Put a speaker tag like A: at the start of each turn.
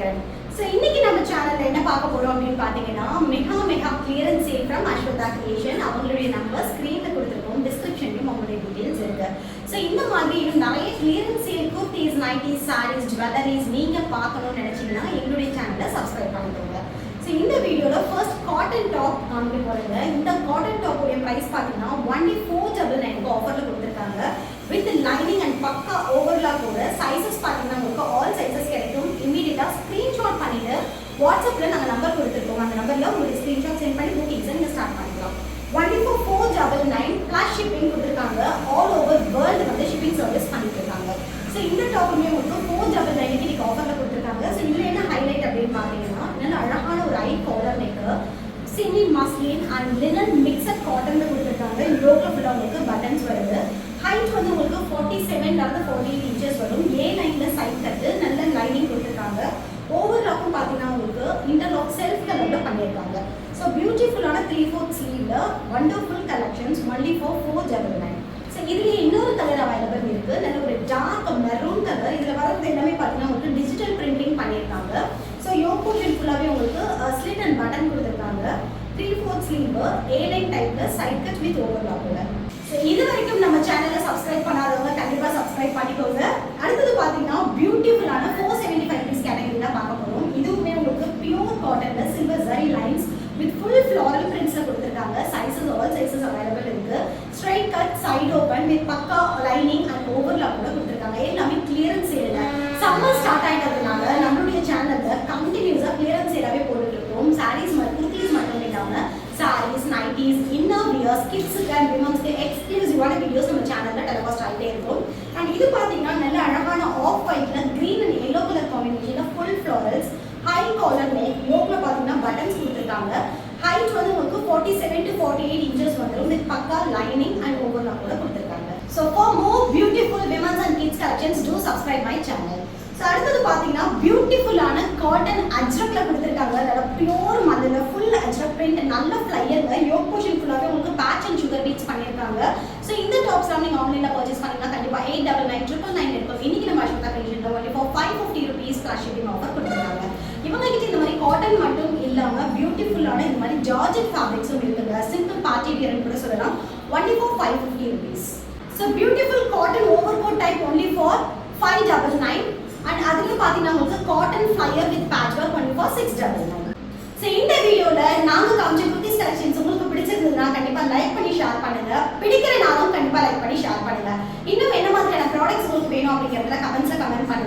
A: Ashwadan. So இன்னைக்கு நம்ம சேனல்ல என்ன பார்க்க போறோம் அப்படினு பாத்தீங்கன்னா mega clearance sale from Ashwatha creation. அவங்களுடைய நம்பர் ஸ்கிரீன்ல கொடுத்திருக்கோம், டிஸ்கிரிப்ஷன்லயும் அவங்களுடைய டீடைல்ஸ் இருக்கு. சோ இந்த மாதிரி நிறைய clearance sale kurtis, nighties, saris, jewelleries நீங்க பார்க்கணும்னு நினைச்சீங்கன்னா எங்களுடைய சேனலை சப்ஸ்கிரைப் பண்ணிக்கோங்க. சோ இந்த வீடியோல ஃபர்ஸ்ட் காட்டன் டாப் காமிக்க போறேங்க. இந்த காட்டன் டாப் உடைய பிரைஸ் பாத்தீங்கன்னா only 499 ஆஃபர்ல கொடுத்திருக்காங்க. வித் லைனிங் அண்ட் பக்கா ஓவர்லாக் கூட சைஸஸ் பாத்தீங்கன்னா உங்களுக்கு ஆல் சைஸஸ் கிடைக்கும். இமிடியேட்டா ஸ்கிரீன்ஷாட் பண்ணிட்டு வாட்ஸ்அப்ல நாங்க நம்பர் கொடுத்திருக்கோம். அந்த நம்பர்ல உங்களுக்கு ஸ்கிரீன்ஷாட் சென்ட் பண்ணி புக்கிங்ஸ் நீங்க ஸ்டார்ட் பண்ணிக்கலாம். only for 499 plus shipping கொடுத்திருக்காங்க. ஆல் ஓவர் வேர்ல்ட் வந்து ஷிப்பிங் சர்வீஸ் பண்ணிட்டு இருக்காங்க. சோ இந்த டாப்புமே உங்களுக்கு 499 க்கு ஆஃபர்ல கொடுத்திருக்காங்க. சோ இதுல என்ன ஹைலைட் அப்படின்னு பாத்தீங்கன்னா நல்ல அழகான ஒரு ஐ collar neck, semi muslin and linen mixed காட்டன்ல கொடுத்திருக்காங்க. யோக்ல ஃபுல்லா உங்களுக்கு பட்டன்ஸ் வருது. ஹைட் வந்து உங்களுக்கு 47 ல இருந்து 48 இன்ச்சஸ் வரும். ஏ லைன்ல சைட் கட்டு, நல்ல லைனிங் கொடுத்திருக்காங்க. ஓவர்லாக்கும் பாத்தீங்கன்னா உங்களுக்கு இன்டர்லாக் செல்ஃப் கலர்ல பண்ணிருக்காங்க. சோ பியூட்டிஃபுல்லான 3/4 ஸ்லீவ்ல wonderful collections only for 499. So இதுல இன்னொரு கலர் அவைலபிள் இருக்கு. நல்ல ஒரு டார்க் மெரூன் கலர். இதுல வரது எல்லாமே பாத்தீங்கன்னா உங்களுக்கு டிஜிட்டல் பிரிண்டிங் பண்ணிருக்காங்க. சோ யோக் போர்ஷன் ஃபுல்லாவே உங்களுக்கு ஸ்லிட் அண்ட் பட்டன் கொடுத்திருக்காங்க. 3/4 ஸ்லீவ் ஏ லைன் டைப்ல சைட் கட் வித் ஓவர்லாக்ல. சோ இது வரைக்கும் நம்ம சேனலை சப்ஸ்கிரைப் பண்ணாதவங்க கண்டிப்பா சப்ஸ்கிரைப் பண்ணிக்கோங்க. அடுத்து பாத்தீங்கன்னா பியூட்டிஃபுல்லான 475 பீஸ் கேட்டகரி தான் பார்க்க போறோம். இதுவுமே உங்களுக்கு பியூர் காட்டன்ல silver zari lines with full floral பிரிண்ட்ஸ்ல கொடுத்திருக்காங்க. சைஸஸ் ஆல் சைஸஸ் அவைலபிள் இருக்கு. Straight cut, side open with பக்கா லைனிங் அண்ட் ஓவர்லாக் கூட கொடுத்திருக்காங்க. எல்லாமே கிளியரன்ஸ் சேல்ல சம்மர் ஸ்டார்ட் ஆயிட்டதுனால நம்மளுடைய சேனல்ல கண்டினியூஸா கிளியரன்ஸ் சேலாவே போட்டுட்டு இருக்கோம். சாரீஸ் மற்றும் குர்தீஸ் மட்டும் இல்லாம சாரீஸ், நைட்டிஸ், இன்னர் வியர்ஸ், கிட்ஸுக்கு அண்ட் விமன்ஸ்க்கு எக்ஸ்க்ளூசிவான வீடியோஸ் நம்ம சேனல்ல டெலிகாஸ்ட் ஆகிட்டே இருக்கும். அண்ட் இது பாத்தீங்கன்னா நல்ல அழகான ஆஃப் ஒயிட்ல கிரீன் அண்ட் எல்லோ கலர் காம்பினேஷன்ல full florals, high collar neck, யோக்ல பாத்தீங்கன்னா பட்டன்ஸ் கொடுத்திருக்காங்க. ஹைட் வந்து உங்களுக்கு 47 to 48 இன்ச்சஸ் வந்துரும். வித் பக்கா லைனிங் அண்ட் ஓவர்லாக் கூட கொடுத்திருக்காங்க. So for more beautiful women's and kids collections do subscribe my channel. So அடுத்து பாத்தீங்கன்னா பியூட்டிஃபுல்லான காட்டன் அஜ்ரக்ல கொடுத்திருக்காங்க. அதோட பியூர் மல்லில ஃபுல் அஜ்ரக் பிரிண்ட், நல்ல ஃப்ளையர்ல யோக் போர்ஷன் ஃபுல்லாவே உங்களுக்கு பேட்ச் அண்ட் சுகர் பீட்ஸ் பண்ணிருக்காங்க. சோ இந்த டாப்ஸ்லாம் நீங்க ஆன்லைன்ல பர்ச்சேஸ் பண்ணீங்கன்னா கண்டிப்பா 899 இருக்கும். இன்னைக்கு நம்ம அஸ்வதா கிரியேஷன்ல only for 550 rupees plus shipping offer கொடுத்திருக்காங்க. இவங்க கிட்ட இந்த மாதிரி காட்டன் மட்டும் இல்லாம பியூட்டிஃபுல்லான இந்த மாதிரி ஜார்ஜெட் ஃபேப்ரிக்ஸும் இருக்குங்க. சிம்பிள் பார்ட்டி வியர்னு கூட சொல்லலாம். only for 550 rupees. So beautiful cotton overcoat type only for 599. and அதுல பாத்தீங்கன்னா உங்களுக்கு cotton flyer with patch work only for 699. So இந்த வீடியோல நாங்க காமிச்ச குர்தீஸ் கலெக்ஷன்ஸ் உங்களுக்கு பிடிச்சிருந்தா கண்டிப்பா லைக் பண்ணி ஷேர் பண்ணுங்க. பிடிக்கிறனாலும் கண்டிப்பா லைக் பண்ணி ஷேர் பண்ணுங்க. இன்னும் என்ன மாதிரியான ப்ராடக்ட்ஸ் உங்களுக்கு வேணும் அப்படிங்கறத கமெண்ட்ஸ்ல கமெண்ட் பண்ணுங்க.